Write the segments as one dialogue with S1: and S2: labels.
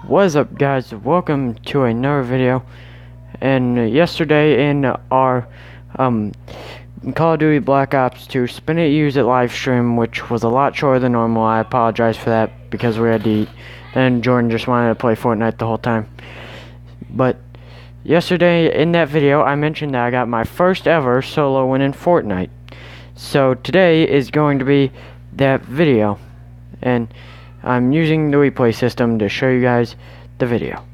S1: What is up, guys? Welcome to another video. And yesterday in our Call of Duty Black Ops 2 Spin It Use It live stream, which was a lot shorter than normal, I apologize for that because we had to eat, and Jordan just wanted to play Fortnite the whole time. But yesterday in that video, I mentioned that I got my first ever solo win in Fortnite. So today is going to be that video, and I'm using the replay system to show you guys the video.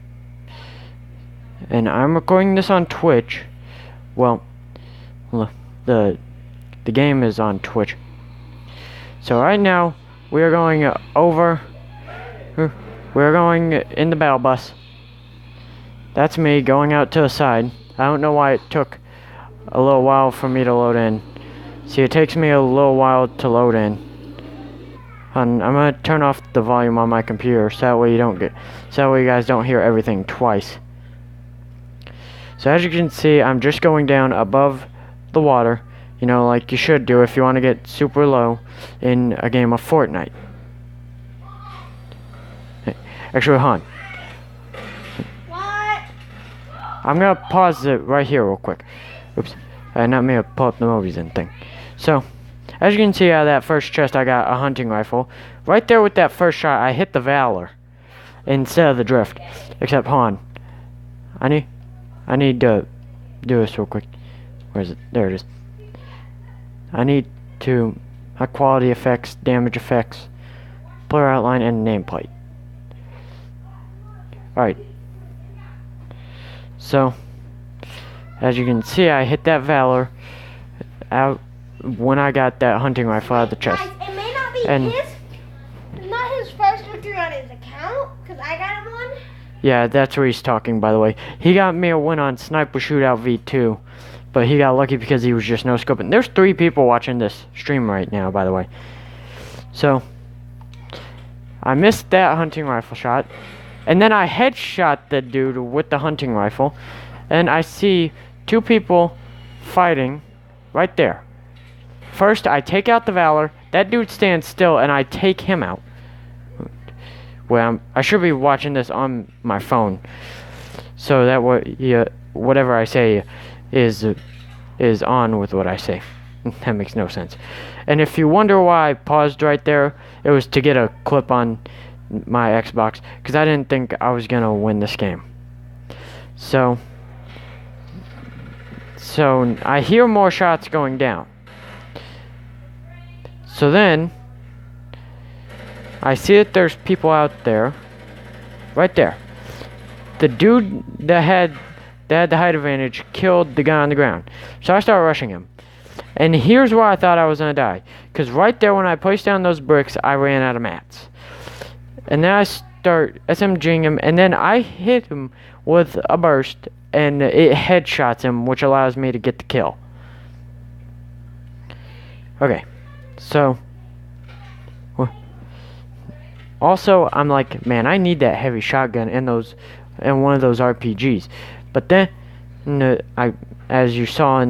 S1: And I'm recording this on Twitch. Well, the game is on Twitch. So right now we are going we're going in the battle bus. That's me going out to the side. I don't know why it took a little while for me to load in. See, it takes me a little while to load in. And I'm gonna turn off the volume on my computer so that way you guys don't hear everything twice. So as you can see, I'm just going down above the water, you know, like you should do if you want to get super low in a game of Fortnite. Actually, hon.
S2: What?
S1: I'm gonna pause it right here real quick. Oops. I not me to pull up the movies and thing. So, as you can see out of that first chest, I got a hunting rifle. Right there with that first shot, I hit the Valor instead of the Drift. Except, hold on. I need to do this real quick. Where is it? There it is. I need to high quality effects, damage effects, player outline, and nameplate. Alright. So, as you can see, I hit that Valor out when I got that hunting rifle out of the chest.
S2: Guys, it may not be not his first victory on his account, because I got him one.
S1: Yeah, that's where he's talking, by the way. He got me a win on Sniper Shootout V2, but he got lucky because he was just no-scoping. There's 3 people watching this stream right now, by the way. So, I missed that hunting rifle shot, and then I headshot the dude with the hunting rifle, and I see 2 people fighting right there. First, I take out the Valor. That dude stands still, and I take him out. Well, I should be watching this on my phone, so that whatever I say is on with what I say. That makes no sense. And if you wonder why I paused right there, it was to get a clip on my Xbox, because I didn't think I was gonna win this game. So I hear more shots going down. So then, I see that there's people out there, right there. The dude that had the height advantage killed the guy on the ground. So I started rushing him. And here's why I thought I was gonna die. Because right there when I placed down those bricks, I ran out of mats. And then I start SMGing him, and then I hit him with a burst, and it headshots him, which allows me to get the kill. Okay. So, also, I'm like, man, I need that heavy shotgun and one of those RPGs. But then, as you saw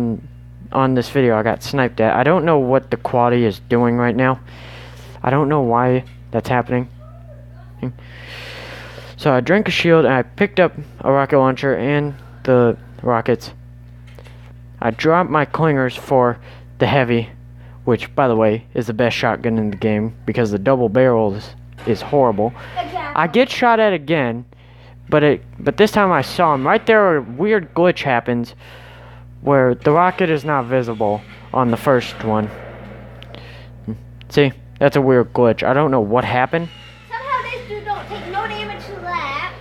S1: on this video, I got sniped at. I don't know what the quality is doing right now. I don't know why that's happening. So I drank a shield and I picked up a rocket launcher and the rockets. I dropped my clingers for the heavy, which, by the way, is the best shotgun in the game because the double barrel is horrible.
S2: Exactly.
S1: I get shot at again, but this time I saw him. Right there, a weird glitch happens where the rocket is not visible on the first one. See, that's a weird glitch. I don't know what happened.
S2: Somehow this dude don't take no damage to that.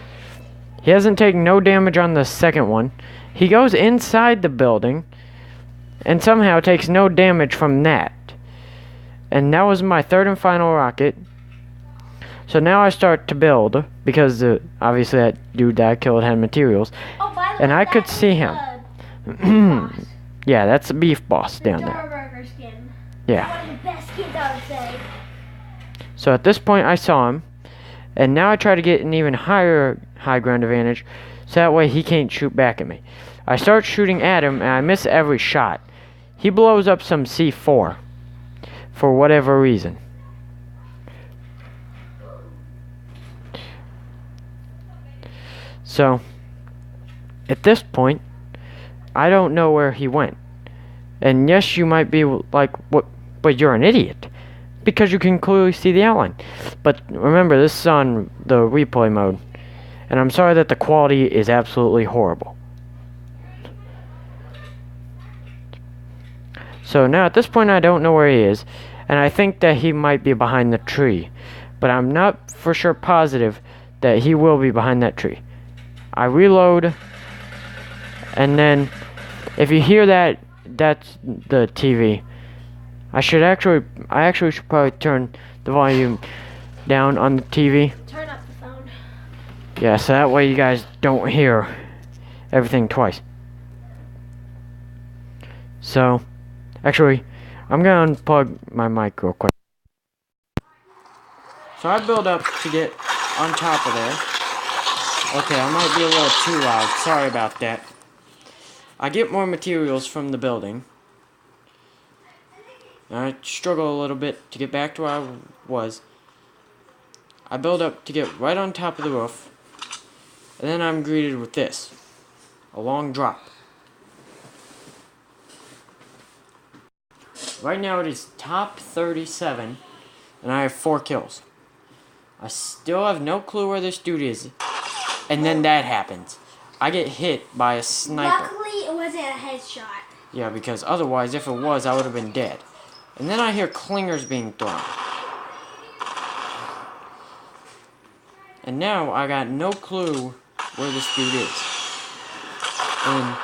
S1: He hasn't taken no damage on the second one. He goes inside the building and somehow takes no damage from that. And that was my third and final rocket. So now I start to build, because obviously that dude that I killed had materials.
S2: Oh, by the
S1: and
S2: way,
S1: I could see him. Yeah, that's the beef boss down there.
S2: Burger skin.
S1: Yeah.
S2: One of the best skins, I would say.
S1: So at this point I saw him, and now I try to get an even higher high ground advantage, so that way he can't shoot back at me. I start shooting at him, and I miss every shot. He blows up some C4 for whatever reason. So, at this point, I don't know where he went. And yes, you might be like, what? But you're an idiot. Because you can clearly see the outline. But remember, this is on the replay mode. And I'm sorry that the quality is absolutely horrible. So now at this point I don't know where he is. And I think that he might be behind the tree. But I'm not for sure positive that he will be behind that tree. I reload. And then if you hear that, that's the TV. I actually should probably turn the volume down on the TV.
S2: Turn up the phone.
S1: Yeah, so that way you guys don't hear everything twice. So, actually, I'm gonna unplug my mic real quick. So I build up to get on top of there. Okay, I might be a little too loud. Sorry about that. I get more materials from the building. I struggle a little bit to get back to where I was. I build up to get right on top of the roof. And then I'm greeted with this. A long drop. Right now it is top 37. And I have 4 kills. I still have no clue where this dude is. And then that happens. I get hit by a sniper.
S2: Luckily, it wasn't a headshot.
S1: Yeah, because otherwise, if it was, I would have been dead. And then I hear clingers being thrown. And now I got no clue where this dude is. And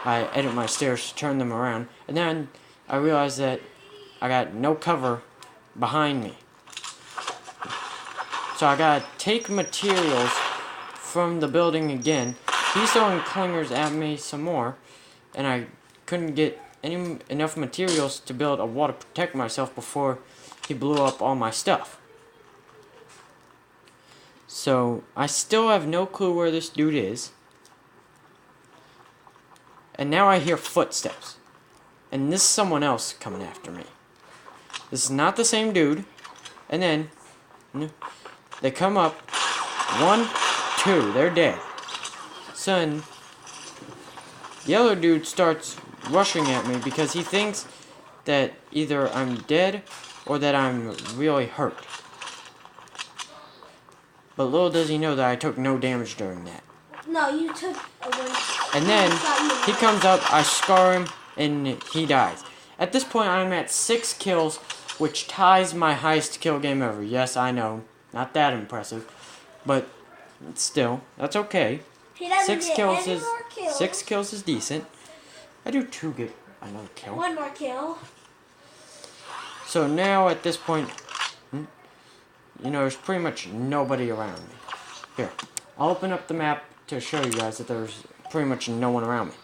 S1: I edit my stairs to turn them around. And then I realize that I got no cover behind me. So I gotta take materials from the building again. He's throwing clingers at me some more. And I couldn't get enough materials to build a wall to protect myself before he blew up all my stuff. So I still have no clue where this dude is. And now I hear footsteps. And this is someone else coming after me. This is not the same dude. And then they come up. 1, 2, they're dead. Son, the other dude starts rushing at me because he thinks that either I'm dead or that I'm really hurt. But little does he know that I took no damage during that.
S2: No, you took a one.
S1: And then he comes up, I scar him, and he dies. At this point, I'm at 6 kills, which ties my highest kill game ever. Yes, I know, not that impressive, but still, that's okay.
S2: He doesn't
S1: 6
S2: get
S1: kills
S2: any
S1: is
S2: more kills.
S1: 6 kills is decent. I do 2 get another kill.
S2: 1 more kill.
S1: So now at this point, you know, there's pretty much nobody around me. Here, I'll open up the map to show you guys that there's pretty much no one around me.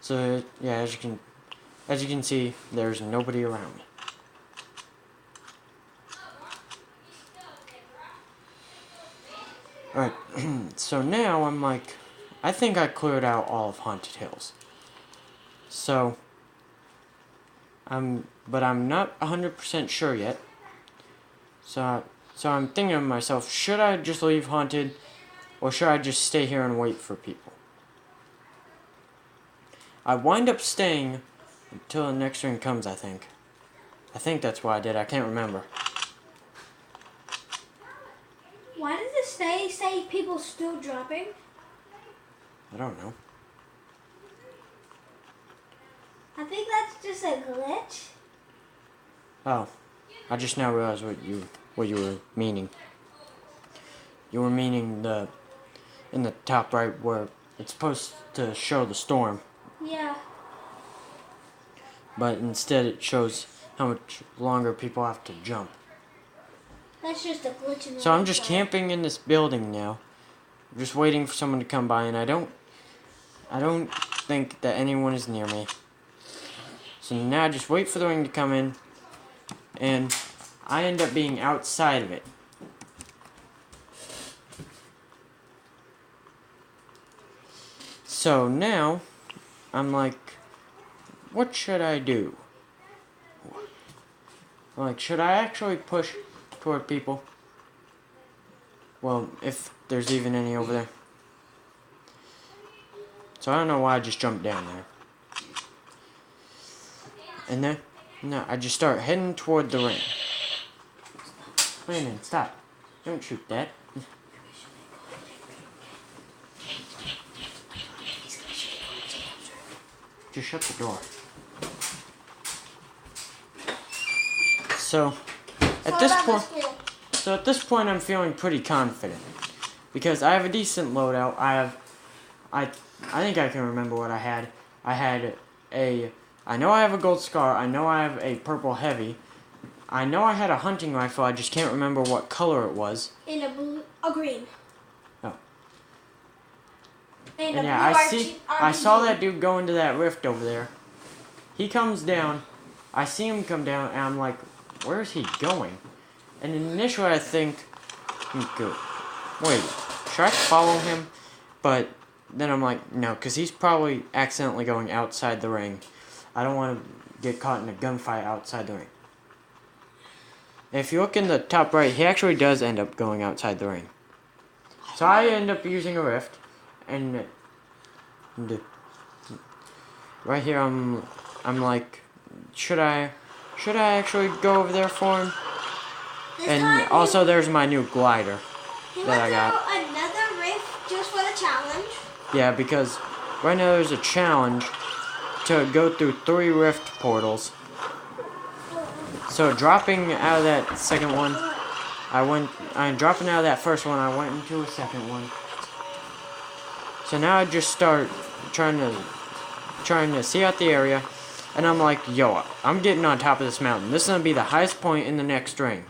S1: So yeah, as you can see, there's nobody around me. Alright, so now I'm like, I think I cleared out all of Haunted Hills. So, but I'm not 100% sure yet. So I'm thinking to myself, should I just leave Haunted, or should I just stay here and wait for people? I wind up staying until the next ring comes, I think. I think that's what I did, I can't remember.
S2: Why does it say people still dropping?
S1: I don't know.
S2: I think that's just a glitch.
S1: Oh, I just now realized what you were meaning. You were meaning in the top right where it's supposed to show the storm.
S2: Yeah.
S1: But instead it shows how much longer people have to jump.
S2: That's just a glitch in the
S1: So I'm just
S2: website.
S1: camping in this building now. I'm just waiting for someone to come by, and I don't think that anyone is near me. So now I just wait for the ring to come in, and I end up being outside of it. So now I'm like, what should I do? Like, should I actually push toward people? Well, if there's even any over there. So I don't know why I just jumped down there. And then, no, I just start heading toward the ring. Brandon, stop. Don't shoot that. Just shut the door. So, at this point, I'm feeling pretty confident because I have a decent loadout. I think I can remember what I had. I know I have a gold scar. I know I have a purple heavy. I know I had a hunting rifle. I just can't remember what color it was.
S2: In a green.
S1: Oh.
S2: And
S1: yeah, I saw that dude go into that rift over there. He comes down. I see him come down, and I'm like, where's he going? And initially I think, wait, should I follow him? But then I'm like, no, because he's probably accidentally going outside the ring. I don't want to get caught in a gunfight outside the ring. And if you look in the top right, he actually does end up going outside the ring. So I end up using a rift, and right here I'm like, should I actually go over there for him? And also there's my new glider that I got.
S2: Another rift just for the challenge.
S1: Yeah, because right now there's a challenge to go through 3 rift portals. So dropping out of that second one, I'm dropping out of that first one, I went into a second one. So now I just start trying to see out the area, and I'm like, yo, I'm getting on top of this mountain. This is going to be the highest point in the next ring.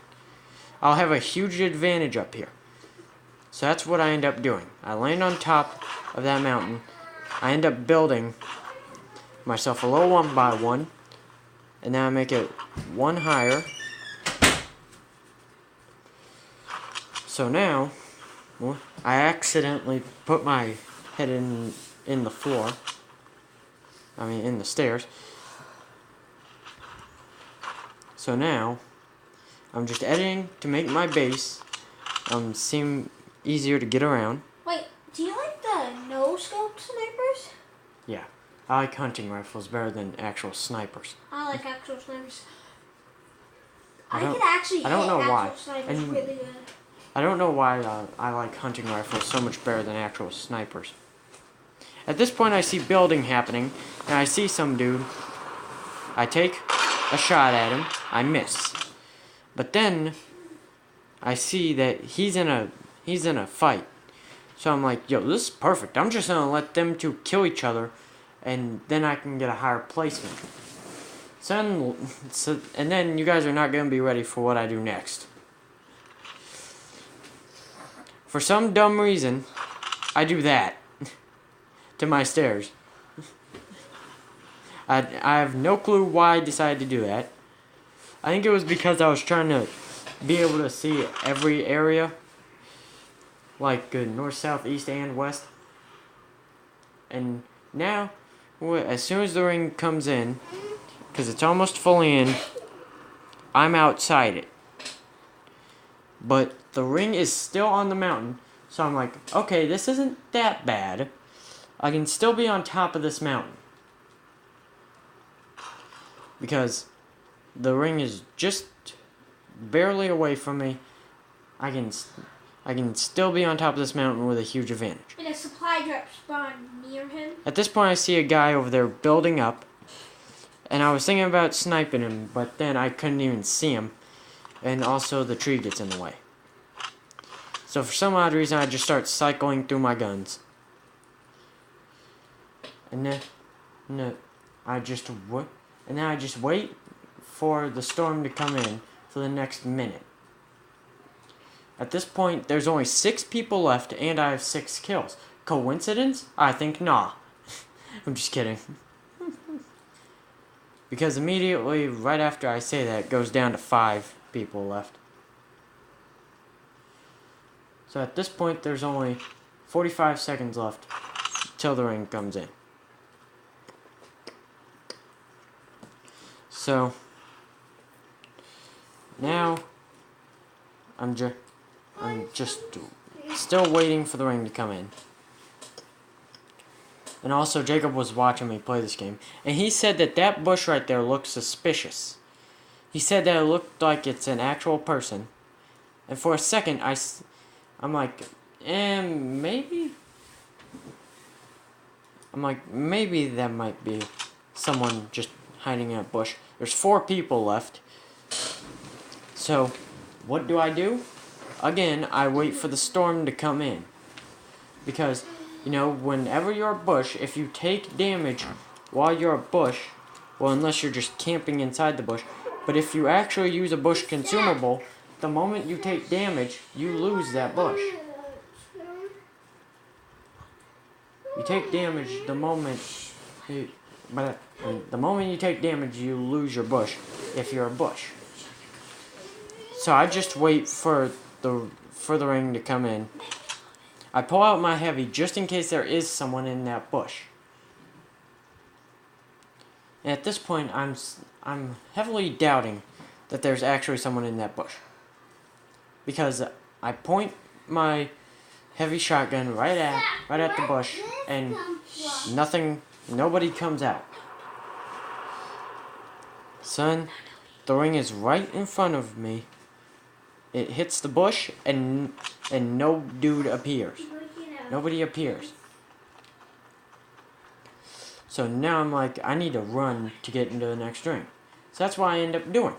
S1: I'll have a huge advantage up here. So that's what I end up doing. I land on top of that mountain. I end up building myself a little 1x1, and then I make it 1 higher. So now, I accidentally put my head in the floor. I mean, in the stairs. So now, I'm just editing to make my base seem easier to get around.
S2: Wait, do you like the no-scope snipers?
S1: Yeah, I like hunting rifles better than actual snipers.
S2: I like actual snipers.
S1: I don't know why. I don't know why I like hunting rifles so much better than actual snipers. At this point, I see building happening, and I see some dude. I take a shot at him. I miss. But then I see that he's in a fight. So I'm like, yo, this is perfect. I'm just gonna let them two kill each other, and then I can get a higher placement. And then you guys are not gonna be ready for what I do next. For some dumb reason, I do that to my stairs. I have no clue why I decided to do that. I think it was because I was trying to be able to see every area, like north, south, east, and west. And now, as soon as the ring comes in, because it's almost fully in, I'm outside it. But the ring is still on the mountain, so I'm like, okay, this isn't that bad. I can still be on top of this mountain. Because the ring is just barely away from me. I can still be on top of this mountain with a huge advantage.
S2: And a supply drop spawned near him.
S1: At this point, I see a guy over there building up. And I was thinking about sniping him, but then I couldn't even see him. And also, the tree gets in the way. So for some odd reason, I just start cycling through my guns. And then I just wait for the storm to come in for the next minute. At this point, there's only 6 people left, and I have 6 kills. Coincidence? I think nah. I'm just kidding. Because immediately, right after I say that, it goes down to 5 people left. So at this point, there's only 45 seconds left till the ring comes in. So now I'm just still waiting for the ring to come in. And also, Jacob was watching me play this game. And he said that that bush right there looks suspicious. He said that it looked like it's an actual person. And for a second, I'm like, maybe? I'm like, maybe that might be someone just hiding in a bush. There's 4 people left. So, what do? Again, I wait for the storm to come in. Because, you know, whenever you're a bush, if you take damage while you're a bush, well, unless you're just camping inside the bush, but if you actually use a bush consumable, the moment you take damage, you lose that bush. You take damage the moment you take damage, you lose your bush if you're a bush. So I just wait for the ring to come in. I pull out my heavy just in case there is someone in that bush. And at this point, I'm heavily doubting that there's actually someone in that bush. Because I point my heavy shotgun right at the bush, and nobody comes out. Son, the ring is right in front of me. It hits the bush, and no dude appears. Nobody appears. So now I'm like, I need to run to get into the next ring. So that's what I end up doing.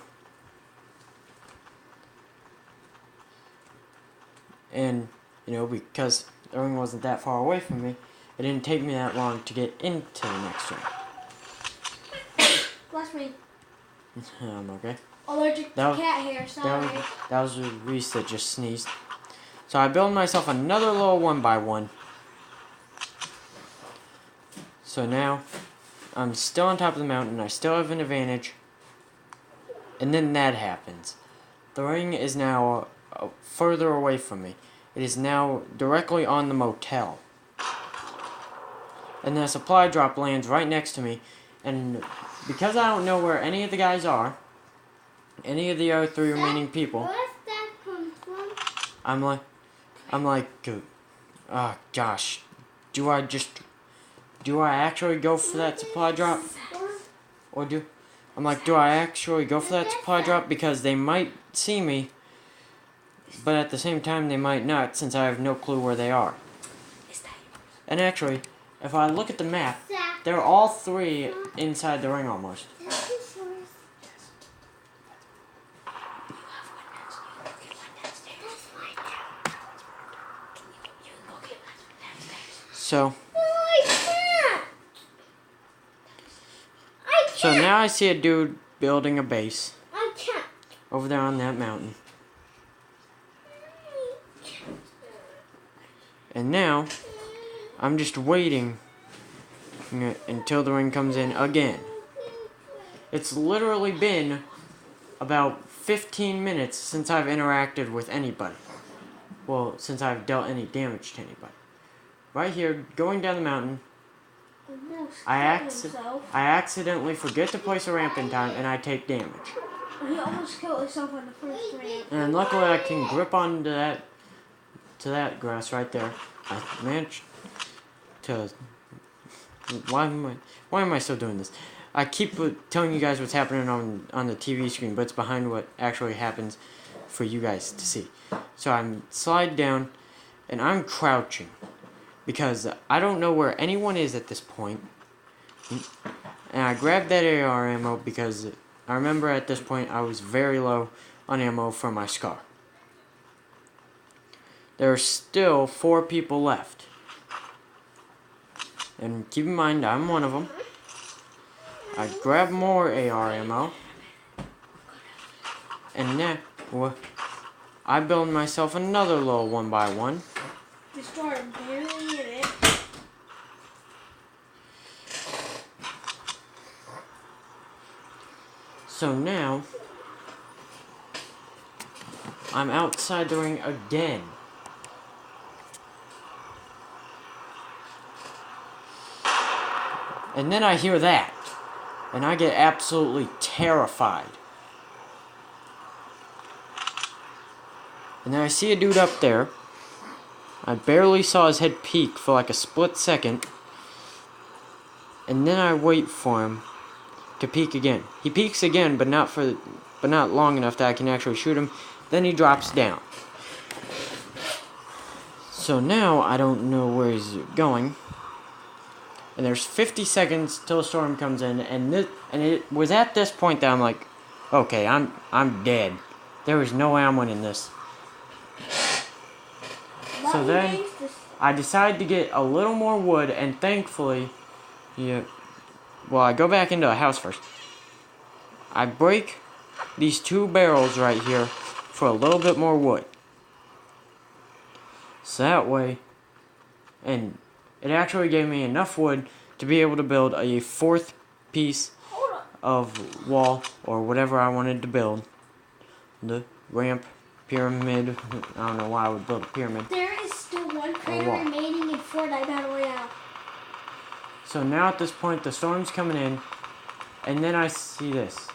S1: And, you know, because the ring wasn't that far away from me, it didn't take me that long to get into the next ring.
S2: Bless me.
S1: I'm okay.
S2: Allergic to cat hair, sorry.
S1: That was Reese that just sneezed. So I build myself another little 1x1. So now, I'm still on top of the mountain. I still have an advantage. And then that happens. The ring is now further away from me. It is now directly on the motel. And then a supply drop lands right next to me. And because I don't know where any of the guys are, any of the other 3 remaining people,
S2: Where's that come from?
S1: I'm like, gosh, do I actually go for that supply drop? Or do I actually go for that supply drop? Because they might see me, but at the same time they might not, since I have no clue where they are. And actually, if I look at the map, they're all 3 inside the ring almost. So now I see a dude building a base over there on that mountain. And now I'm just waiting until the ring comes in again. It's literally been about 15 minutes since I've interacted with anybody. Well, since I've dealt any damage to anybody. Right here, going down the mountain, I accidentally forget to place a ramp in time, and I take damage.
S2: He almost killed himself on the first ramp.
S1: And luckily I can grip onto that grass right there. I managed to... Why am I still doing this? I keep telling you guys what's happening on the TV screen, but it's behind what actually happens for you guys to see. So I'm slide down, and I'm crouching. Because I don't know where anyone is at this point. And I grabbed that AR ammo because I remember at this point I was very low on ammo from my scar. There are still 4 people left. And keep in mind, I'm one of them. I grab more AR ammo. And now, I build myself another little 1x1.
S2: Just started burying it.
S1: So now, I'm outside the ring again. And then I hear that. And I get absolutely terrified. And then I see a dude up there. I barely saw his head peek for like a split second. And then I wait for him to peek again. He peeks again, but not long enough that I can actually shoot him. Then he drops down. So now I don't know where he's going. And there's 50 seconds till a storm comes in, and it was at this point that I'm like, okay, I'm dead. There was no way I'm winning this. So then I decide to get a little more wood, and thankfully, I go back into the house first. I break these 2 barrels right here for a little bit more wood. So that way, and it actually gave me enough wood to be able to build a 4th piece of wall, or whatever I wanted to build. The ramp, pyramid, I don't know why I would build a pyramid.
S2: There is still one crater remaining in Fortnite Battle Royale.
S1: So now at this point, the storm's coming in, and then I see this.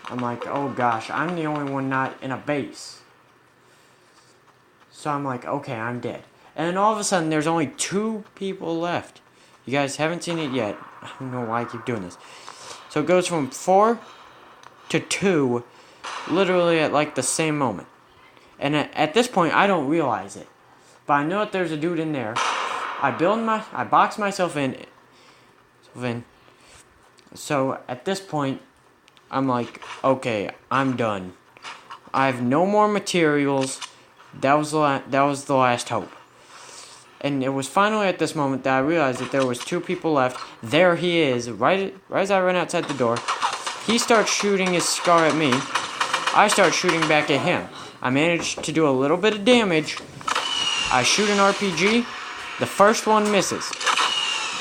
S1: I'm like, oh gosh, I'm the only one not in a base. So I'm like, okay, I'm dead. And then all of a sudden, there's only 2 people left. You guys haven't seen it yet. I don't know why I keep doing this. So it goes from 4 to 2, literally at like the same moment. And at this point, I don't realize it. But I know that there's a dude in there. I box myself in. So at this point, I'm like, okay, I'm done. I have no more materials. That was the last hope. And it was finally at this moment that I realized that there was 2 people left. There he is, right as I run outside the door. He starts shooting his scar at me. I start shooting back at him. I managed to do a little bit of damage. I shoot an RPG. The first one misses.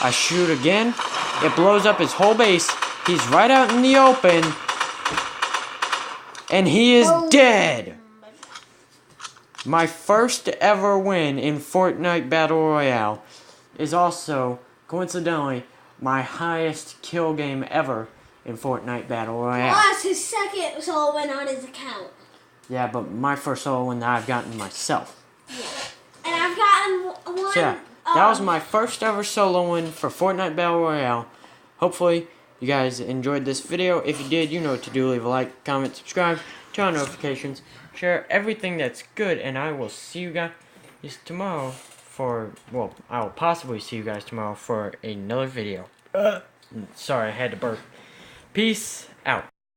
S1: I shoot again. It blows up his whole base. He's right out in the open. And he is dead. My first ever win in Fortnite Battle Royale is also, coincidentally, my highest kill game ever in Fortnite Battle Royale.
S2: Plus his second solo win on his account.
S1: Yeah, but my first solo win that I've gotten myself.
S2: Yeah. And I've gotten one.
S1: So yeah, that was my first ever solo win for Fortnite Battle Royale. Hopefully, you guys enjoyed this video. If you did, you know what to do. Leave a like, comment, subscribe, turn on notifications, share everything that's good, and I will see you guys tomorrow I will possibly see you guys tomorrow for another video. Sorry, I had to burp. Peace out.